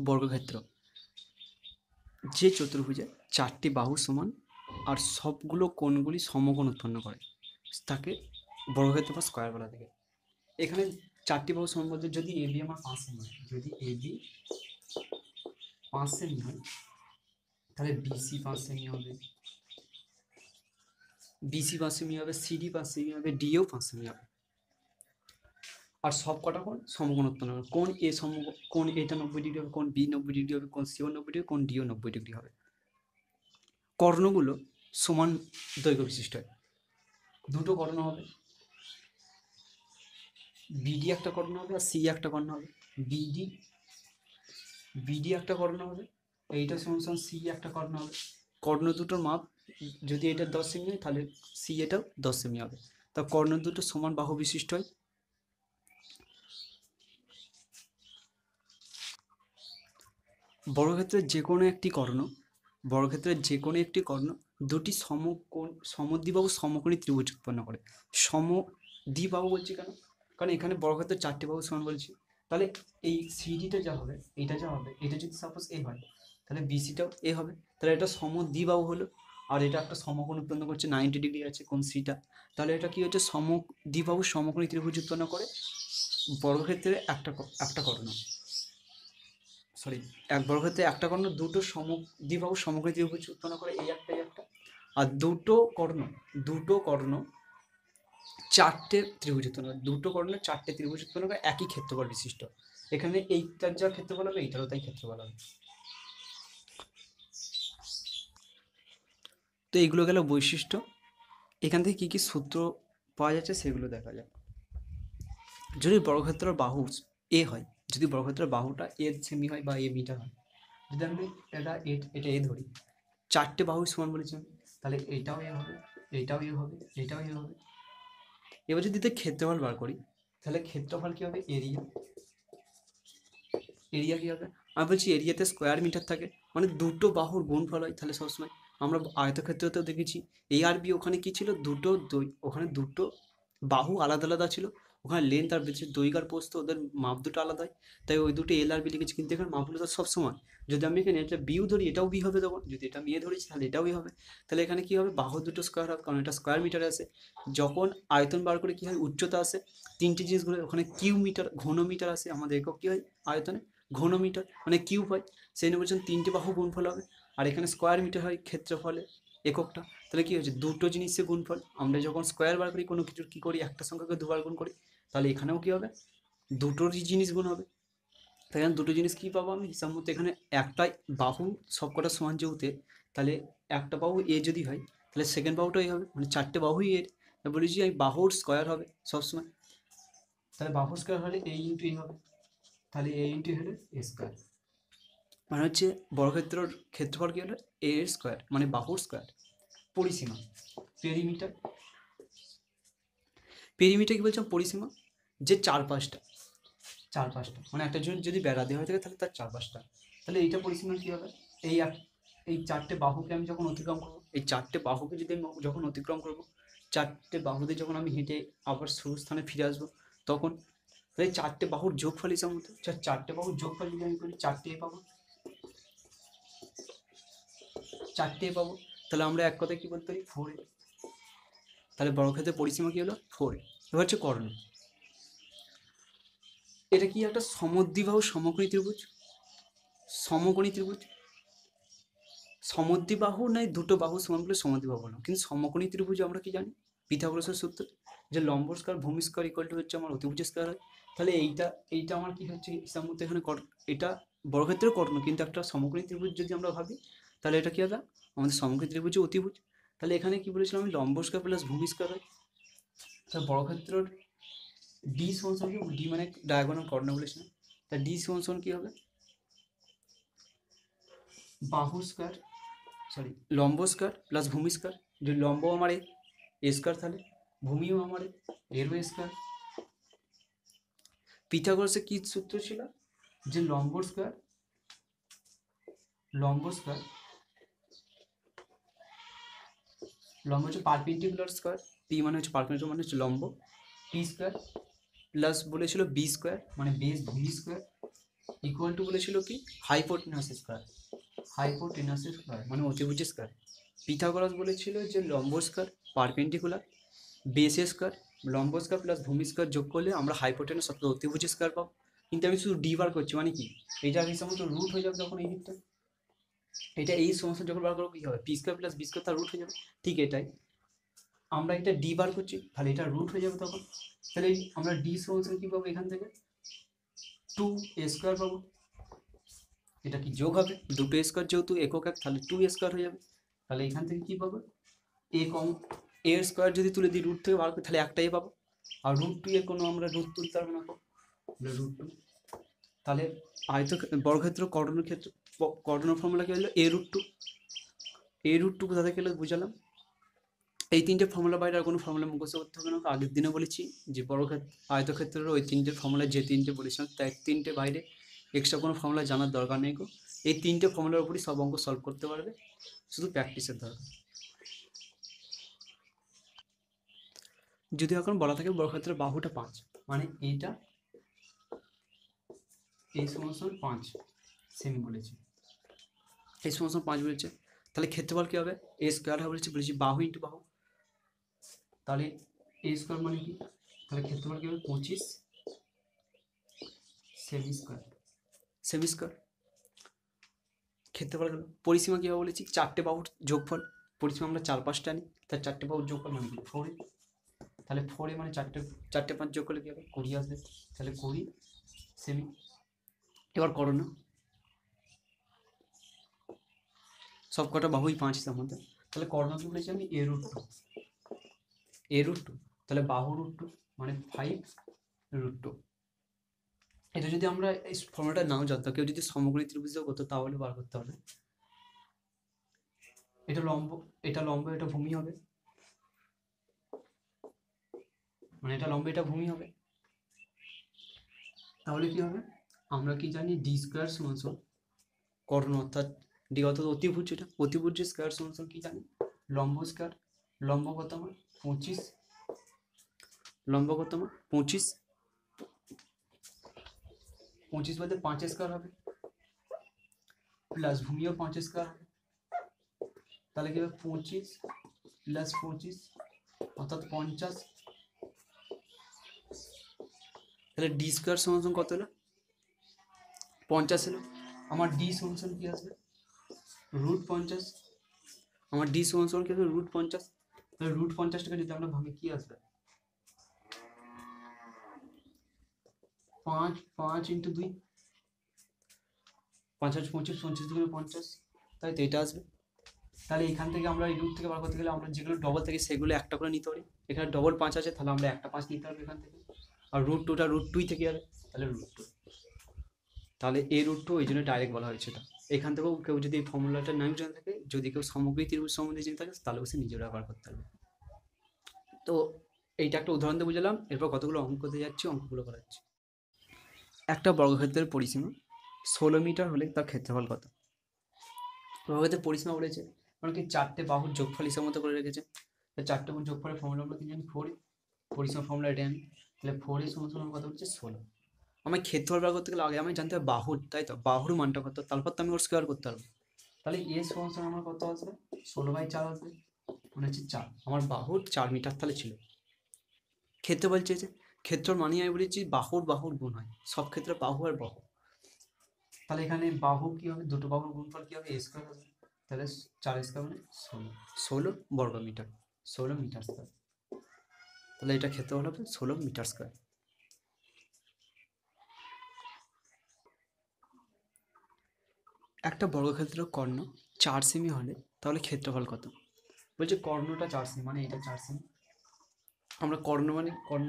বর্গক্ষেত্র যে চতুর্ভুজে চারটি বাহু সমান আর সবগুলো কোণগুলি সমকোণ উৎপন্ন করে তাকে বর্গক্ষেত্র বা স্কয়ার বলা থাকে। এখানে চারটি বাহু সমান বলতে যদি এবি আমার 5 সেমি হয়, যদি এবি 5 সেমি হয় তাহলে বিসি 5 সেমি হবে, বিসি 5 সেমি হবে, সিডি 5 সেমি হবে, ডিও 5 সেমি হবে। আর সব কটা কোণ সমকোণ উৎপন্ন হবে। কোণ এ কোণ এটা 90 ডিগ্রি হবে, কোণ বি 90 ডিগ্রি হবে, কোণ সিও 90 ডিগ্রি, কোণ ডিও 90 ডিগ্রি হবে। কর্ণগুলো সমান দৈর্ঘ্য বিশিষ্ট হয়। দুটো কর্ণ হবে, বিডি একটা কর্ণ হবে আর সি একটা কর্ণ হবে। বিডি বিডি একটা কর্ণ হবে, এইটা সমান সমান সি একটা কর্ণ হবে। কর্ণ দুটোর মাপ যদি এটা 10 সেমি হয় তাহলে সি এটাও 10 সেমি হবে। তা কর্ণ দুটো সমান বাহু বিশিষ্ট হয়। বর্গক্ষেত্রের যে কোনো একটি কর্ণ দুটি সমদ্বিবাহু সমকোণী ত্রিভুজ উৎপন্ন করে। সমদ্বিবাহু বলছি কেন? কারণ এখানে বর্গক্ষেত্রের চারটি বাহু সমান বলছি। তাহলে এই সিডিটা যা হবে, এটা যদি সাপোজ এ হয় তাহলে বিসিটাও এ হবে। তাহলে এটা সমদ্বিবাহু হলো। আর এটা একটা সমকোণ উৎপন্ন করছে, 90 ডিগ্রি আছে কোণ সিটা। তাহলে এটা কি হচ্ছে, সমদ্বিবাহু সমকোণী ত্রিভুজ উৎপন্ন করে বর্গক্ষেত্রে একটা কর্ণ। এক বর্গক্ষেত্রে একটা কর্ণ দুটো দ্বিবাহু সমকোণী ত্রিভুজ উৎপন্ন করে, এই একটা। আর দুটো কর্ণ চারটে ত্রিভুজ উৎপন্ন করে, দুটো কর্ণ চারটে ত্রিভুজ উৎপন্ন করে একই ক্ষেত্রফল বিশিষ্ট। এখানে এইটার যা ক্ষেত্রফল হবে এইটারও তাই ক্ষেত্রফল হবে। তো এইগুলো গেল বৈশিষ্ট্য। এখান থেকে কি কি সূত্র পাওয়া যাচ্ছে সেগুলো দেখা যাক। যদি বর্গক্ষেত্রের বাহু এ হয়, যদি বর্গক্ষেত্রের বাহুটা এ সেমি হয় বা এ মিটার হয়, যদি আমি এটা এ ধরি, চারটে বাহু সমান বলেছি আমি, তাহলে এটাও এ হবে, এটাও এ হবে, এটাও এ হবে। এবার যদি ক্ষেত্রফল বার করি তাহলে ক্ষেত্রফল কি হবে, এরিয়া কি হবে, আমি বলছি এরিয়াতে স্কোয়ার মিটার থাকে, মানে দুটো বাহুর গুণফল হয়। তাহলে সবসময় আমরা আয়তক্ষেত্রতেও দেখেছি এ আর বি, ওখানে কি ছিল, ওখানে দুটো বাহু আলাদা আলাদা ছিল, ওখানে লেন্থ আর দৈর্ঘ্য আর প্রস্থ ওদের মাপ দুটো আলাদা হয়, তাই ওই দুটো এল আর বি লিখেছি। কিন্তু এখানে মাপগুলো তো সবসময়, যদি আমি এখানে এটা বিও ধরি এটাও বি হবে, তখন যদি এটা আমি এ ধরেছি তাহলে এটাও বি হবে। তাহলে এখানে কি হবে, বাহু দুটো স্কোয়ার হবে, কারণ এটা স্কোয়ার মিটারে আসে। যখন আয়তন বার করে কি হয়, উচ্চতা আসে, তিনটি জিনিসগুলো ওখানে কিউ মিটার ঘনমিটার আসে, আমাদের একক কি হয় আয়তনে, ঘনমিটার মানে কিউব হয়। সেই জন্য বলছেন তিনটে বাহু গুণফল হবে। আর এখানে স্কোয়ার মিটার হয় ক্ষেত্রফলে এককটা। তাহলে কি হচ্ছে, দুটো জিনিসের গুণফল। আমরা যখন স্কোয়ার বার করি কোনো কিছুর কি করি, একটা সংখ্যাকে দুবার গুণ করি, তাহলে এখানেও কি হবে, দুটোরই জিনিস গুণ হবে। তাই এখানে দুটো জিনিস কি পাবো আমি হিসাব মতো, এখানে একটাই বাহু সবকটা সমান যেহেতু, তাহলে একটা বাহু এ যদি হয় তাহলে সেকেন্ড বাহুটাই হবে, মানে চারটে বাহুই এর। বলেছি আমি বাহুর স্কোয়ার হবে সবসময়, তাহলে বাহুর স্কোয়ার হলে এ ইন্টু এ হবে, তাহলে এ ইন্টু হলো এ স্কোয়ার। মানে হচ্ছে বর্গক্ষেত্রের ক্ষেত্রফল কি হলো, এ এর স্কোয়ার মানে বাহুর স্কোয়ার। পরিসীমা পেরিমিটার, পেরিমিটার কি বলছিলাম, পরিসীমা যে চারপাশটা মানে একটা জন্য যদি বেড়া দেওয়া হয়ে থাকে তাহলে তার চারপাশটা, তাহলে এইটা পরিসীমা কি হবে, এই চারটে বাহুকে আমি যখন অতিক্রম করবো, এই চারটে বাহুকে যদি আমি যখন অতিক্রম করবো, চারটে বাহুতে যখন আমি হেঁটে আবার শুরু স্থানে ফিরে আসবো, তখন তাই চারটে বাহুর যোগফল হিসাব মতো, চারটে বাহুর যোগফল যদি আমি করি চারটে পাবো, তাহলে আমরা এক কথায় কি বলতে পারি, 4a। তাহলে বর্গক্ষেত্রের পরিসীমা কি হলো, 4a। এবার হচ্ছে কর্ণ, এটা কি একটা সমদ্বিবাহু সমকোণী ত্রিভুজ। সমদ্বিবাহু নাই দুটো বাহু সমান বলে সমদ্বিবাহু বললাম, কিন্তু সমকোণী ত্রিভুজ আমরা কি জানি, পিথাগোরাসের সূত্র, যে লম্ব স্কয়ার ভূমি স্কয়ার ইকুয়াল টু হচ্ছে আমার অতিভুজ স্কয়ার হয়। তাহলে এইটা আমার কি হচ্ছে হিসাব মতো, এখানে এটা বর্গক্ষেত্রের কর্ণ, কিন্তু একটা সমকোণী ত্রিভুজ যদি আমরা ভাবি তাহলে এটা কি হবে, আমাদের সমকোণী ত্রিভুজ অতিভুজ। তাহলে এখানে কি বলেছিলাম আমি, লম্ব স্কয়ার প্লাস ভূমি স্কয়ার হয়। তাহলে বর্গক্ষেত্রের ডি সমান কি, ডি মানে ডায়াগোনাল কর্ণ বলেছিলাম, তা ডি সমান কি হবে, বাহু স্কয়ার লম্ব স্কয়ার প্লাস ভূমি স্কয়ার। যদি লম্ব আমার এ স্কয়ার, তাহলে ভূমিও আমার এরও স্কয়ার। পিথাগোরাসের কি সূত্র ছিল, যে লম্ব স্কয়ার লম্ব হচ্ছে পারপেন্ডিকুলার স্কয়ার, পি মানে হচ্ছে পারপেন্ডিকুলার মানে হচ্ছে লম্ব, পি স্কয়ার প্লাস বলেছিল বি স্কয়ার মানে বেস ভূমি স্কয়ার ইকুয়াল টু বলেছিল কি হাইপোটেনাস স্কোয়ার, হাইপোটেনাস স্কোয়ার মানে অতিভুজ স্কোয়ার। পিথাগোরাস বলেছিল যে লম্ব স্কোয়ার পারপেন্ডিকুলার বেস স্কোয়ার, লম্ব স্কোয়ার প্লাস ভূমি স্কোয়ার যোগ করলে আমরা হাইপোটেনাস অর্থাৎ অতিভুজ স্কোয়ার পাবো। কিন্তু আমি শুধু ডি বার করছি মানে কি, এইটা সমস্ত রুট হয়ে যাবে যখন এই দিকটা, এটা এই সমস্ত যখন বার করবো কি হবে, p square plus b square তার রুট হয়ে যাবে। ঠিক এটাই আমরা এটা ডি বার করছি, তাহলে এটা রুট হয়ে যাবে তখন। তাহলে আমরা ডি সমস্যা কি পাবো এখান থেকে 2a স্কোয়ার পাবো। এটা কি যোগ হবে, দুটো স্কোয়ার যেহেতু একক এক তাহলে 2a স্কোয়ার হয়ে যাবে। তাহলে এখান থেকে কি পাবো, এ কম এ স্কোয়ার যদি তুলে দিই রুট থেকে বার করি তাহলে একটাই পাবো, আর √2 এর কোনো আমরা রুট তুলতে পারবো না, √2। তাহলে বর্গক্ষেত্র কর্ণের ক্ষেত্রে কর্ণের ফর্মুলা কি হলো a√2, a√2 কোথা থেকে এলো বুঝালাম। এই তিনটে ফর্মুলা বাইরে আর কোনো ফর্মুলা মুখস্থ করতে হবে না, আগের দিনে বলেছি যে আয়তক্ষেত্রের ওই তিনটে ফর্মুলা যে তিনটে বলেছিলাম তাই তিনটে বাইরে এক্সট্রা কোনো ফর্মুলা জানার দরকার নেই গো। এই তিনটে ফর্মুলার উপরই সব অঙ্ক সলভ করতে পারবে, শুধু প্র্যাকটিসের দরকার। যদি এখন বলা থাকে বর্গক্ষেত্রের বাহুটা 5 মানে এইটা এই সমান 5 সেমি বলেছি, এই সমান 5 বলেছে, তাহলে ক্ষেত্রফল কি হবে, এ স্কোয়ার হবে বলেছি বাহু ইন্টু বাহু, তাহলে এ স্কোয়ার মানে কি, তাহলে ক্ষেত্রফল কি হবে 25 সেমি স্কোয়ার, সেমি স্কোয়ার ক্ষেত্রফল গেল। পরিসীমা কি হবে বলেছি, চারটে বাহুর যোগফল, পরিসীমা আমরা 4-5টা নিই, তার চারটে বাহুর যোগফল মানে কি 4, তাহলে 4 মানে চারটে 5 যোগ করলে কি হবে 20 আসবে, তাহলে 20 সেমি। এবার করো না, সব কটা বাহুই 5 তার মধ্যে, তাহলে কর্ণ কি বলেছি আমি a√2, তাহলে বাহু √2 মানে 5√2। এটা যদি আমরা এই ফর্মুলাটা নাও জানতাম, কেউ যদি সমকোণী ত্রিভুজ করতো তাহলে বার করতে হবে। এটা লম্ব, এটা লম্ব, এটা ভূমি হবে, মানে এটা লম্ব এটা ভূমি হবে। তাহলে কি হবে, আমরা কি জানি ডি স্কোয়ার সমান কর্ণ অর্থাৎ ডি অর্থাৎ অতিভুজ, এটা অতিভুজ স্কোয়ার সমান কি জানি লম্ব স্কোয়ার, লম্ব কত আমার 25, লম্ব কত আমার 25, 25 বলতে 5 স্কোয়ার হবে প্লাস ভূমিও 5 স্কোয়ার হবে, তাহলে কি হবে 25 প্লাস 25 অর্থাৎ 50, তাহলে ডি স্কোয়ার সমান কত হলো 50 এলো। আমার ডি সমান কি আসবে √50, আমার ডি সমান কি আসবে √50, তাহলে √50টাকে যদি আমরা ভাবি কি আসবে 5 ইন্টু 2, 5 5 25, 25 2 50, তাই তো এটা আসবে। তাহলে এখান থেকে আমরা এই রুট থেকে বার করতে গেলে আমরা যেগুলো ডবল থাকে সেগুলো একটা করে নিতে পারি, এখানে ডবল 5 আছে তাহলে আমরা একটা 5 নিতে হবে এখান থেকে, আর √2টা √2 থেকে যাবে তাহলে √2, তাহলে a√2 এই জন্য ডাইরেক্ট বলা হয়েছে এটা। এখান থেকেও কেউ যদি এই ফর্মুলাটা নাম জেনে থাকে, যদি কেউ সমগ্রী ত্রিভুজ সম্বন্ধে জেনে থাকে তাহলে সে নিজে ব্যবহার করতে পারবে। তো এইটা একটা উদাহরণ দিয়ে বুঝলাম, এরপর কতগুলো অঙ্ক করতে যাচ্ছি, অঙ্কগুলো করাচ্ছি। একটা বর্গক্ষেত্রের পরিসীমা 16 মিটার হলে তার ক্ষেত্রফল কত। বর্গক্ষেত্রের পরিসীমা বলেছে মানে কি চারটে বাহুর যোগফল হিসাব মতো করে রেখেছে, চারটে বাহুর যোগফলের ফর্মুলা আমরা কি জানি 4, পরিসীমা ফর্মুলা এটা আমি, তাহলে 4 এর সমান কত হচ্ছে 16। আমার ক্ষেত্রফল বার করতে গেলে আগে আমি জানতে হবে বাহুর, তাই তো বাহুর মানটা কত, তারপর তো আমি ওর স্কোয়ার করতে পারবো। তাহলে এ সমান আমার কত আসবে 16/4 আসবে, মানে হচ্ছে 4, আমার বাহুর 4 মিটার তাহলে ছিল। ক্ষেত্রফল চেয়েছে, ক্ষেত্রফল মানে আমি বলেছি বাহুর গুণ হয়, সব ক্ষেত্রে বাহু আর বাহু, তাহলে এখানে বাহু কি হবে, দুটো বাহুর গুণফল কি হবে এ স্কোয়ার হবে, তাহলে 4 স্কোয়ার মানে 16 বর্গ মিটার, 16 মিটার স্কোয়ার, তাহলে এটা ক্ষেত্রফল হবে 16 মিটার স্কোয়ার। একটা বর্গক্ষেত্র কর্ণ 4 সেমি হলে তাহলে ক্ষেত্রফল কত। বলছে কর্ণটা 4 সেমি মানে এটা 4 সেমি, আমরা কর্ণ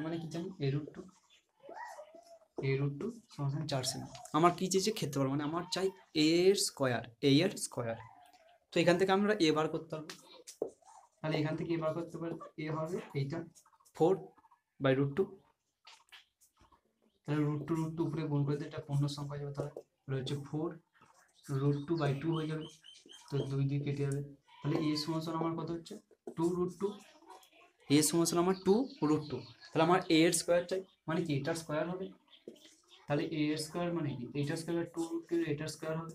মানে কি জানি a√2 সমান 4 সেমি। আমার কি চেয়েছে ক্ষেত্রফল মানে আমার চাই a এর স্কোয়ার, তো এখান থেকে আমরা এ বার করতে পারবো, তাহলে এখান থেকে এ বার করতে পারবো, এ হবে এইটা 4/√2, তাহলে √2 উপরে গুণ করে দিলে এটা পূর্ণ সংখ্যা হয়ে যাবে, তাহলে হচ্ছে 4√2/2 হয়ে যাবে, তো 2 দিয়ে কেটে যাবে, তাহলে এ সমান আমার কত হচ্ছে 2√2, এ সমান আমার 2√2, তাহলে আমার এ এর স্কোয়ার চাই মানে কি এটার স্কোয়ার হবে, তাহলে এ এর স্কোয়ার মানে কি, এইটার স্কোয়ার 2 এটার স্কোয়ার হবে।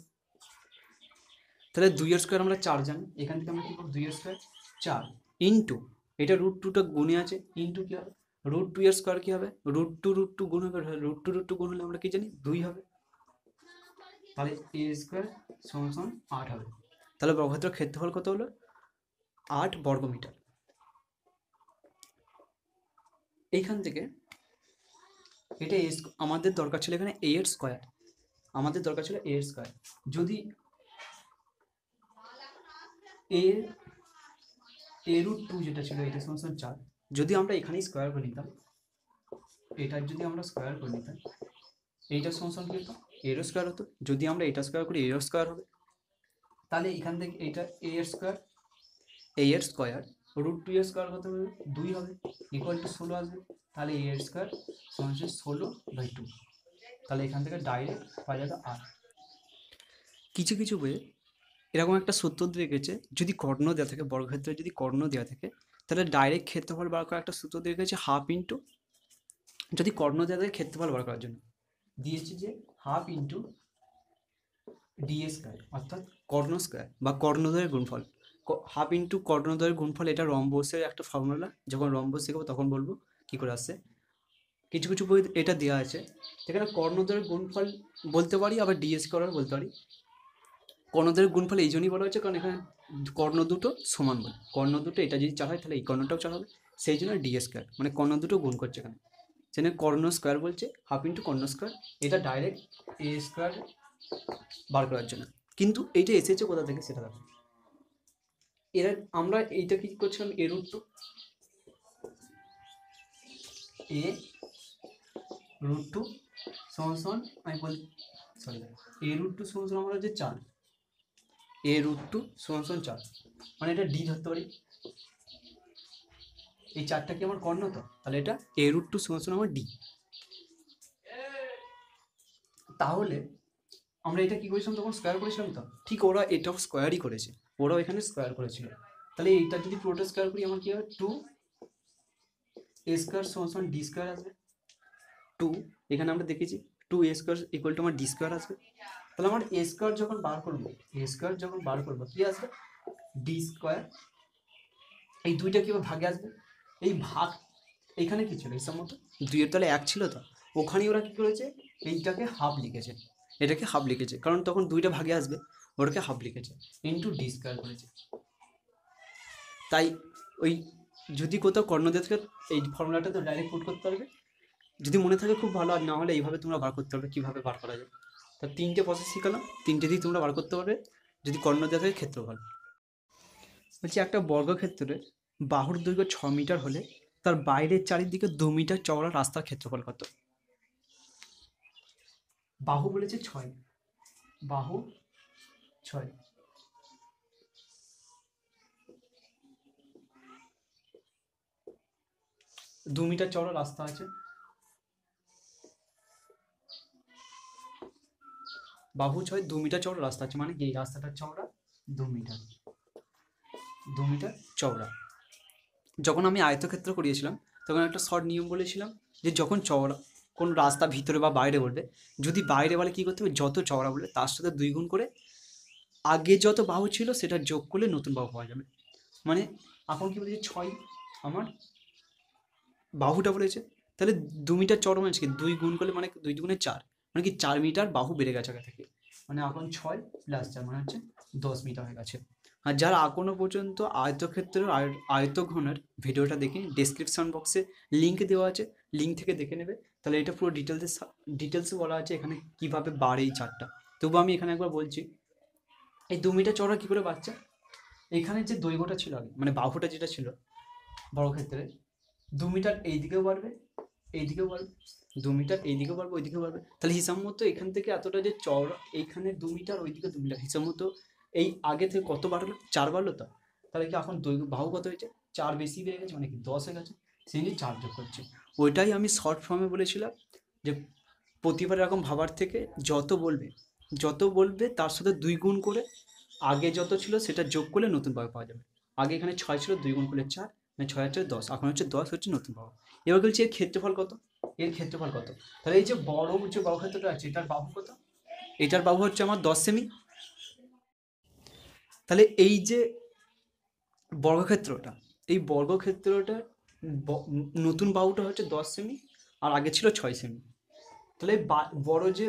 তাহলে 2 এর স্কোয়ার আমরা 4 জানি, এখান থেকে আমরা কি করবো 2 এর স্কোয়ার 4 ইন্টু এটা √2টা গুণে আছে, ইন্টু কি হবে √2 এর স্কোয়ার কি হবে √2 গুণ হবে, √2 গুণ হলে আমরা কি জানি 2 হবে। তাহলে এ স্কোয়ার সমান 8 হবে। তাহলে বর্গক্ষেত্রের ক্ষেত্রফল কত হলো 8 বর্গমিটার। এইখান থেকে এটা আমাদের দরকার ছিল এখানে এ এর স্কোয়ার, আমাদের দরকার ছিল এ এর স্কোয়ার। যদি a√2 যেটা ছিল এটা সমান 4, যদি আমরা এখানেই স্কোয়ার করে নিতাম, এটার যদি আমরা স্কোয়ার করে নিতাম, এইটা সমান কি হতো এর স্কোয়ার হতো। যদি আমরা এটা স্কোয়ার করি এর স্কোয়ার হবে। তাহলে এখান থেকে এটা এ এর স্কোয়ার √2 এর স্কোয়ার কত হবে 2 হবে, ইকুয়াল টু 16 আসবে। তাহলে এ এর স্কোয়ার সমান 16/2। তাহলে এখান থেকে ডাইরেক্ট পাওয়া যাবে 8। কিছু কিছু বইয়ে এরকম একটা সূত্র দিয়ে রেখেছে, যদি কর্ণ দেওয়া থাকে বর্গক্ষেত্রে, যদি কর্ণ দেওয়া থাকে তাহলে ডাইরেক্ট ক্ষেত্রফল বার করার একটা সূত্র দিয়ে রেখেছে হাফ ইন্টু, যদি কর্ণ দেওয়া থাকে ক্ষেত্রফল বার করার জন্য দিয়েছে যে হাফ ইন্টু ডি স্কোয়ার, অর্থাৎ কর্ণ স্কোয়ার বা কর্ণদ্বয়ের গুণফল। হাফ ইন্টু কর্ণদ্বয়ের গুণফল, এটা রম্বসের একটা ফর্মুলা, যখন রম্বস শিখবো তখন বলবো কি করে আসছে। কিছু কিছু বই এটা দেওয়া আছে, এখানে কর্ণদ্বয়ের গুণফল বলতে পারি, আবার ডি স্কোয়ার বলতে পারি। কর্ণদ্বয়ের গুণফল এই জন্যই বলা হচ্ছে কারণ এখানে কর্ণ দুটো সমান বলে, কর্ণ দুটো এটা যদি 4 হয় তাহলে এই কর্ণটাও 4 হবে, সেই জন্য ডি স্কোয়ার মানে কর্ণ দুটো গুণ করছে এখানে, সেখানে কর্ণ স্কোয়ার বলছে হাফ ইন্টু কর্ণ স্কোয়ার, এটা ডাইরেক্ট এ স্কোয়ার বার করার জন্য। কিন্তু এইটা এসেছে কোথা থেকে সেটা দেখো, এরা আমরা এইটা কি করছিলাম a√2 সমান আমি বলি সরি a√2 সমান আমরা যে 4, a√2 সমান 4 মানে এটা ডি ধরতে পারি, এই 4টা কি আমার কর্ণ, তো তাহলে এটা a√2 সমান আমার ডি। তাহলে আমরা এটা কি করেছিলাম তখন স্কোয়ার করেছিলাম, তো ঠিক ওরা এটাও স্কোয়ারই করেছে, ওরাও এখানে স্কোয়ার করেছিল। তাহলে এইটা যদি পুরোটা স্কোয়ার করি আমার কি হবে 2 এ স্কোয়ার সমান ডি স্কোয়ার আসবে। 2 এখানে আমরা দেখেছি 2 এ স্কোয়ার ইকুয়াল টু আমার ডি স্কোয়ার আসবে। তাহলে আমার এ স্কোয়ার যখন বার করবো কি আসবে ডি স্কোয়ার। এই দুইটা কিভাবে ভাগে আসবে, এই ভাগ এখানে কি ছিল হিসাব মতো 2 এর তলে 1 ছিল, তো ওখানেই ওরা কি করেছে এইটাকে হাফ লিখেছে, এটাকে হাফ লিখেছে কারণ তখন দুইটা ভাগে আসবে, ওটাকে হাফ লিখেছে ইন্টু ডি স্কোয়ার করেছে। তাই ওই যদি কোথাও কর্ণ দিয়ে থাকে এই ফর্মুলাটা তো ডাইরেক্ট পুট করতে পারবে, যদি মনে থাকে খুব ভালো, আর না হলে এইভাবে তোমরা বার করতে পারবে কীভাবে বার করা যায়। তা 3টে প্রসেস শিখালাম, 3টে দিয়ে তোমরা বার করতে পারবে যদি কর্ণ দেওয়া থাকে ক্ষেত্রফল। বলছি একটা বর্গক্ষেত্রের বাহুর দৈর্ঘ্য 6 মিটার হলে তার বাইরের চারিদিকে 2 মিটার চওড়া রাস্তার ক্ষেত্রফল কত। বাহু বলেছে 6, বাহু 6, 2 মিটার চওড়া রাস্তা আছে, বাহু 6 2 মিটার চওড়া রাস্তা আছে, মানে এই রাস্তাটার চওড়া 2 মিটার, 2 মিটার চওড়া। যখন আমি আয়তক্ষেত্র করিয়েছিলাম তখন একটা শর্ট নিয়ম বলেছিলাম যে যখন চওড়া কোন রাস্তা ভিতরে বা বাইরে বলবে, যদি বাইরে বলে কী করতে হবে যত চওড়া বলবে তার সাথে 2 গুণ করে আগে যত বাহু ছিল সেটা যোগ করলে নতুন বাহু পাওয়া যাবে। মানে এখন কি বলেছে 6 আমার বাহুটা বলেছে, তাহলে 2 মিটার চওড়া মানে কি 2 গুণ করলে মানে 2 দুগুণে 4, মানে কি 4 মিটার বাহু বেড়ে গেছে আগে থেকে, মানে এখন 6 + 4 মানে হচ্ছে 10 মিটার হয়ে গেছে। আর যারা এখনো পর্যন্ত আয়তক্ষেত্রের আয়তঘনের ভিডিওটা দেখে ডেসক্রিপশন বক্সে লিঙ্ক দেওয়া আছে, লিঙ্ক থেকে দেখে নেবে, তাহলে এটা পুরো ডিটেলসে বলা আছে এখানে কিভাবে বাড়ে এই চারটা। তবু আমি এখানে একবার বলছি এই 2 মিটার চওড়া কী করে বাড়ছে, এখানে যে দৈর্ঘ্যটা ছিল আগে মানে বাহুটা যেটা ছিল বর্গক্ষেত্রে 2 মিটার এই দিকেও বাড়বে এইদিকেও বাড়বে, 2 মিটার এইদিকেও বাড়বে ওইদিকেও বাড়বে, তাহলে হিসাব মতো এখান থেকে এতটা যে চওড়া এইখানে 2 মিটার ওইদিকে 2 মিটার, হিসাব মতো এই আগে থেকে কত বাড়লো 4 বাড়লো, তো তাহলে কি এখন দৈর্ঘ্য বাহু কত হয়েছে 4 বেশি বেড়ে গেছে মানে কি 10 হয়ে গেছে, সেই নিয়ে 4 যোগ করছে। ওইটাই আমি শর্ট ফর্মে বলেছিলাম যে প্রতিবার এরকম ভাবার থেকে যত বলবে তার সাথে 2 গুণ করে আগে যত ছিল সেটা যোগ করলে নতুন বাহু পাওয়া যাবে। আগে এখানে 6 ছিল 2 গুণ করলে 4 মানে 6 আর 4 10, এখন হচ্ছে 10 হচ্ছে নতুন বাহু। এবার বলছি এর ক্ষেত্রফল কত, এর ক্ষেত্রফল কত। তাহলে এই যে বড় যে বর্গক্ষেত্রটা আছে এটার বাহু কত, এটার বাহু হচ্ছে আমার 10 সেমি। তাহলে এই যে বর্গক্ষেত্রটা, এই বর্গক্ষেত্রটা নতুন বাহুটা হচ্ছে 10 সেমি, আর আগে ছিল 6 সেমি। তাহলে বড় যে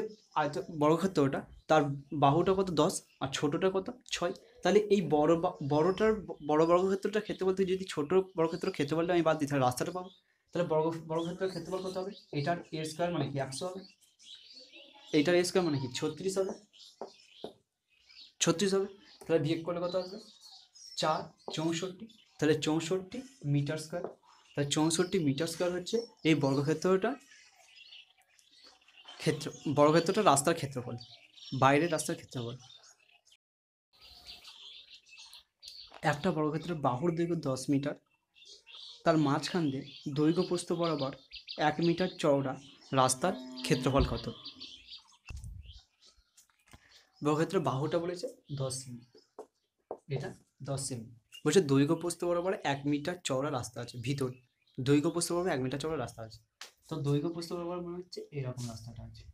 বর্গক্ষেত্রটা তার বাহুটা কত 10, আর ছোটটা কত 6। তাহলে এই বড়টার বড় বর্গক্ষেত্রটার ক্ষেত্রফল থেকে যদি ছোট বর্গক্ষেত্রের ক্ষেত্রফলটা আমি বাদ দিই তাহলে রাস্তাটা পাবো। তাহলে বর্গক্ষেত্রের ক্ষেত্রফল কত হবে, এটার এর স্কোয়ার মানে কি 100 হবে, এইটার এর স্কোয়ার মানে কি 36 হবে, 36 হবে। তাহলে বিয়োগ করলে কত আসবে 4 64। তাহলে 64 মিটার স্কোয়ার। তাহলে 64 মিটার স্কোয়ার হচ্ছে এই বর্গক্ষেত্রটা বর্গক্ষেত্রটা রাস্তার ক্ষেত্রফল, বাইরের রাস্তার ক্ষেত্রফল। একটা বর্গক্ষেত্রের বাহুর দৈর্ঘ্য 10 মিটার, তার মাঝখান দিয়ে দৈর্ঘ্য প্রস্থ বরাবর 1 মিটার চওড়া রাস্তার ক্ষেত্রফল কত। বর্গক্ষেত্রের বাহুটা বলেছে 10 সেমি, এটা 10 সেমি, বলছে দৈর্ঘ্য প্রস্থ বরাবর 1 মিটার চওড়া রাস্তা আছে ভিতর, দৈর্ঘ্য প্রস্থ বরাবর 1 মিটার চওড়া রাস্তা আছে। তো দৈর্ঘ্য প্রস্থ বরাবর মনে হচ্ছে এরকম রাস্তাটা আছে।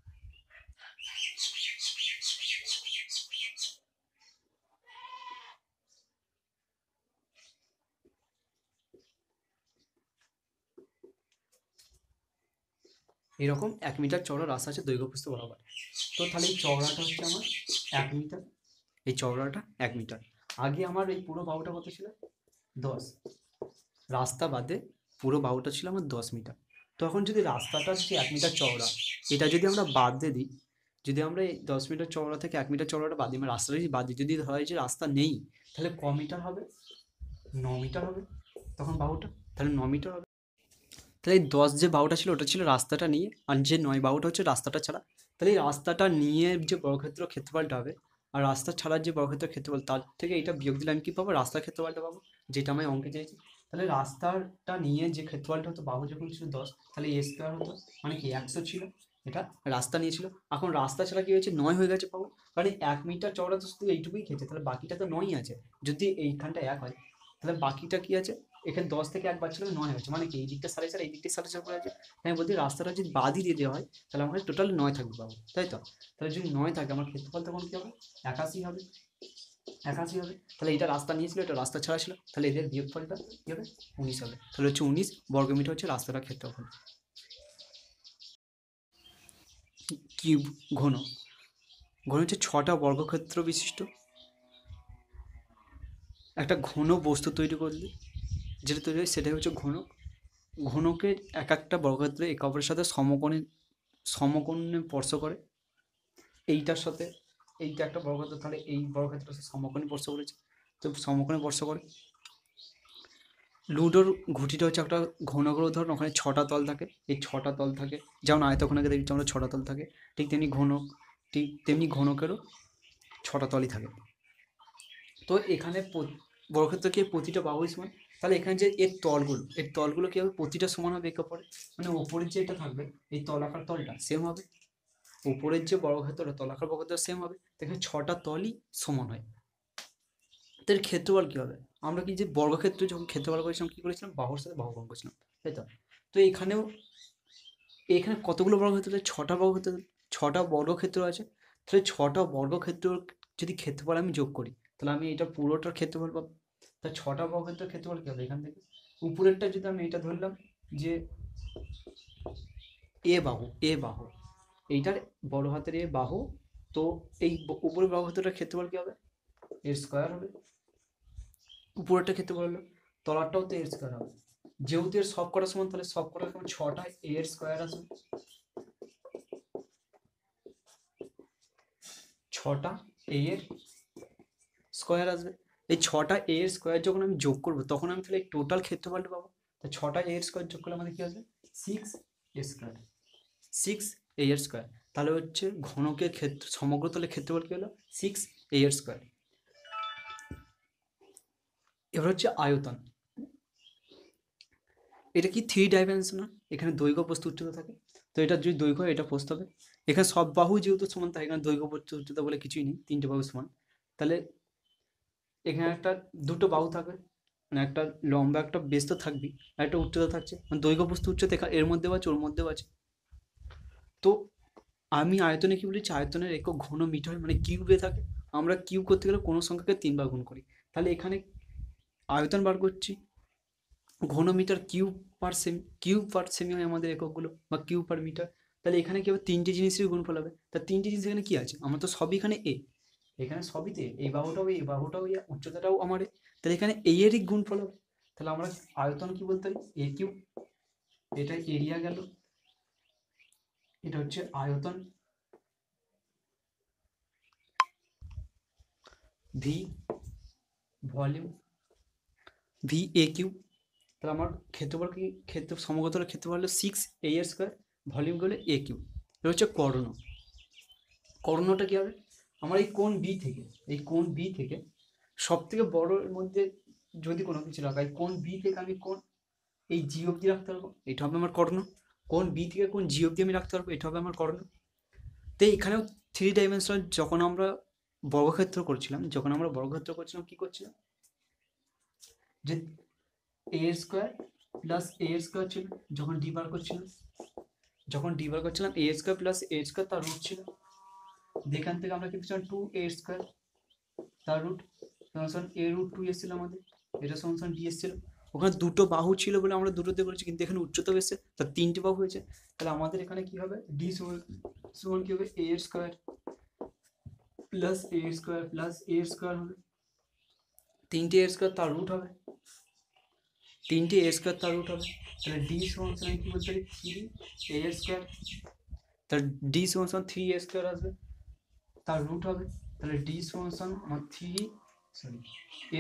এরকম 1 মিটার চওড়া রাস্তা আছে দৈর্ঘ্য প্রস্থ বরাবর। তো তাহলে এই চওড়াটা হচ্ছে আমার 1 মিটার, এই চওড়াটা 1 মিটার। আগে আমার এই পুরো বাহুটা কত ছিল 10, রাস্তা বাদে পুরো বাহুটা ছিল আমার 10 মিটার। তো এখন যদি রাস্তাটা হচ্ছে 1 মিটার চওড়া, এটা যদি আমরা বাদ দিয়ে দিই, যদি আমরা এই 10 মিটার চওড়া থেকে 1 মিটার চওড়াটা বাদ দিই, আমরা রাস্তাটা যদি বাদ দিই, যদি হয় যে রাস্তা নেই, তাহলে ক মিটার হবে, 9 মিটার হবে তখন বাহুটা, তাহলে 9 মিটার হবে। তাহলে এই 10 যে বাহুটা ছিল ওটা ছিল রাস্তাটা নিয়ে, আর যে 9 বাহুটা হচ্ছে রাস্তাটা ছাড়া। তাহলে এই রাস্তাটা নিয়ে যে বর্গক্ষেত্র ক্ষেত্রফলটা হবে, আর রাস্তা ছাড়ার যে বর্গক্ষেত্র ক্ষেত্রফল তার থেকে এটা বিয়োগ দিলে আমি কী পাবো, রাস্তার ক্ষেত্রফলটা পাবো, যেটা আমি অঙ্কে চেয়েছি। তাহলে রাস্তাটা নিয়ে যে ক্ষেত্রফলটা হতো, বাহু যখন ছিল 10, তাহলে এ স্কোয়ার হতো, মানে কি 100 ছিল, এটা রাস্তা নিয়েছিল। এখন রাস্তা ছাড়া কি হয়েছে 9 হয়ে গেছে পাবো, কারণ 1 মিটার চওড়া তো শুধু এইটুকুই খেয়েছে, তাহলে বাকিটা তো 9ই আছে। যদি এইখানটা 1 হয় তাহলে বাকিটা কি আছে, এখানে 10 থেকে 1 বাচ্চা 9 হচ্ছে, মানে কি এই দিকটা 4.5 এই দিকটা 4.5 করে আছে। আমি বলছি রাস্তাটা যদি বাদই দিয়ে দেওয়া হয় তাহলে আমার কাছে টোটাল 9 থাকবে পাবো, তাই তো। তাহলে যদি 9 থাকে আমার ক্ষেত্রফল তখন কী হবে, 81 হবে, 81 হবে। তাহলে এটা রাস্তা নিয়েছিল, এটা রাস্তা ছাড়া ছিল, তাহলে এদের বিয়োগফলটা কী হবে 19 হবে। তাহলে হচ্ছে 19 বর্গমিটার হচ্ছে রাস্তাটার ক্ষেত্রফল। কিউব ঘন, ঘন হচ্ছে 6টা বর্গক্ষেত্র বিশিষ্ট একটা ঘন বস্তু তৈরি করলে যেটা তৈরি হয় সেটাই হচ্ছে ঘনক। ঘনকের এক একটা বর্গক্ষেত্র একে অপরের সাথে সমকোণে স্পর্শ করে। এইটার সাথে এইটা একটা বর্গক্ষেত্র, তাহলে এই বর্গক্ষেত্রের সাথে সমকোণে স্পর্শ করেছে, তো সমকোণে স্পর্শ করে। লুডোর ঘুঁটিটা হচ্ছে একটা ঘনকের উদাহরণ, ওখানে 6টা তল থাকে, এই 6টা তল থাকে, যেমন আয়তক্ষণকে দেখছি আমরা 6টা তল থাকে, ঠিক তেমনি ঠিক তেমনি ঘনকেরও 6টা তলই থাকে। তো এখানে বর্গক্ষেত্র কি প্রতিটা বাহুই সমান, তাহলে এখানে যে এর তলগুলো কি হবে, প্রতিটা সমান হবে একে অপরের, মানে ওপরের যে এটা থাকবে এই তলাকার তলটা সেম হবে, উপরের যে বর্গক্ষেত্রটা তলাকার বর্গক্ষেত্র সেম হবে, এখানে 6টা তলই সমান হয়। তার ক্ষেত্রফল কী হবে, আমরা কি যে বর্গক্ষেত্র যখন ক্ষেত্রফল করেছিলাম কী করেছিলাম, বাহুর সাথে বাহু গুণ করেছিলাম, তাই তো। তো এখানে কতগুলো বর্গক্ষেত্র, 6টা বর্গক্ষেত্র, 6টা বর্গক্ষেত্র আছে। তাহলে 6টা বর্গক্ষেত্র যদি ক্ষেত্রফল আমি যোগ করি তাহলে আমি এটা পুরোটার ক্ষেত্রফল পাবো। তাহলে 6টা বর্গক্ষেত্রের ক্ষেত্রফল কী হবে, এখান থেকে উপরেরটা যদি আমি এটা ধরলাম যে এ বাহু এইটার বড় হাতের এ বাহু, তো এই উপরের বর্গক্ষেত্রটার ক্ষেত্রফল কী হবে, এর স্কোয়ার হবে। উপরেরটা ক্ষেত্রফল হলো, তলারটাও তো এর স্কোয়ার হবে, যেহেতু এর সব কটা সমান তাহলে সব কটা সমান 6টা এর স্কোয়ার আসবে, 6টা এর স্কোয়ার আসবে। এই 6টা এর স্কোয়ার যখন আমি যোগ করবো তখন আমি তাহলে টোটাল ক্ষেত্রফলটা পাবো। তো 6টা এর স্কোয়ার যোগ করলে আমাদের কি আসবে 6 এ স্কোয়ার, 6 এর স্কোয়ার। তাহলে হচ্ছে ঘনকের ক্ষেত্র সমগ্র তলের ক্ষেত্রফল কি হলো 6 এর স্কোয়ার। এবার হচ্ছে আয়তন, এটা কি 3 ডাইমেনশনাল, এখানে দৈর্ঘ্য প্রস্থ উচ্চতা থাকে। তো এটা যদি দৈর্ঘ্য হয় এটা প্রস্থ হবে, এখানে সব বাহু যেহেতু সমান তাই এখানে দৈর্ঘ্য প্রস্থ উচ্চতা বলে কিছুই নেই, 3টে বাহু সমান। তাহলে এখানে একটা দুটো বাহু থাকবে, মানে একটা লম্বা একটা বেস তো থাকবেই, আর একটা উচ্চতা থাকছে, মানে দৈর্ঘ্য প্রস্থ উচ্চতা এর মধ্যেও আছে ওর মধ্যেও আছে। তো আমি আয়তনে কি বলেছি, আয়তনের একক ঘন মিটার মানে কিউবে থাকে। আমরা কিউব করতে গেলে কোনো সংখ্যাকে 3 বার গুণ করি। তাহলে এখানে আয়তন বার করছি, ঘনমিটার কিউব পার সেমি হয় আমাদের এককগুলো, বা কিউব পার মিটার। তাহলে এখানে কি হবে, 3টে জিনিসের গুণফল হবে। তা 3টে জিনিস এখানে কি আছে, আমার তো সবই এখানে এখানে সবইতে এই বাহুটাও এই বাহুটাও উচ্চতাটাও আমার তাহলে এখানে এরই গুণফল হবে। তাহলে আমরা আয়তন কি বলতে পারি, এ কিউব, এটা এরিয়া গেল, এটা হচ্ছে আয়তন, V volume, V A cube. তাহলে আমার ক্ষেত্রফল কি, সমগ্রতলের ক্ষেত্রফল হলো 6a² ভলিউম হলো এ কিউব। এটা হচ্ছে কর্ণ। কর্ণটা কি হবে, আমার এই কোণ বি থেকে সব থেকে বড়োর মধ্যে যদি কোনো কিছু রাখা, এই কোণ বি থেকে আমি কোণ এই জি অবধি রাখতে পারবো, এটা হবে আমার কর্ণ। কোণ বি থেকে কোণ জি অবধি আমি রাখতে পারবো, এটা হবে আমার কর্ণ। তো এখানেও 3 ডাইমেনশনাল, যখন আমরা বর্গক্ষেত্র করছিলাম কি করছিলাম, যে a² প্লাস a² ছিল, যখন ডি বার করছিলাম a² প্লাস a² তার রুট ছিল। এখান থেকে আমরা কি পেয়েছিলাম 2a² তার রুট সমান a√2 এসেছিল আমাদের, এটা সমান d এসেছিল। ওখানে দুটো বাহু ছিল বলে আমরা দুটোতে করেছি, কিন্তু এখানে উচ্চতা এসেছে তার 3টে বাহু হয়েছে। তাহলে আমাদের এখানে কি হবে, d সমান কি হবে, a² plus a² plus a² হবে, 3টে a² তার রুট হবে, তাহলে d সমান কি বলতে পারি, 3a²। তাহলে d সমান 3a² আসবে, তার রুট হবে, তাহলে d সমান আমার 3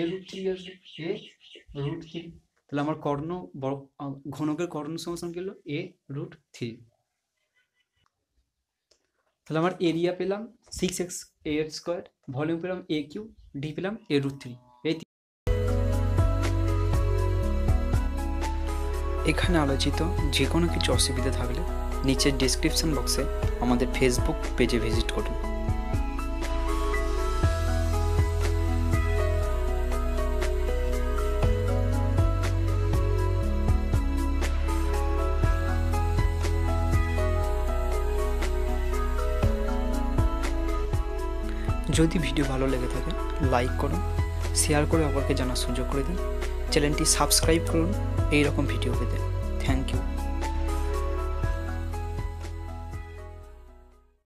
a√3 আসবে, a√3। তাহলে আমার কর্ণ ঘনকের কর্ণ সমান কি হলো, a√3। তাহলে আমার এরিয়া পেলাম 6a², ভলিউম পেলাম এ কিউব, ডি পেলাম a√3। এখানে আলোচিত যে কোনো কিছু অসুবিধা থাকলে নিচের ডেসক্রিপশন বক্সে আমাদের ফেসবুক পেজে ভিজিট করুন। যদি ভিডিও ভালো লেগে থাকে লাইক করুন, শেয়ার করে অপরকে জানার সুযোগ করে দিন, চ্যানেলটি সাবস্ক্রাইব করুন এই রকম ভিডিও পেতে। Thank you.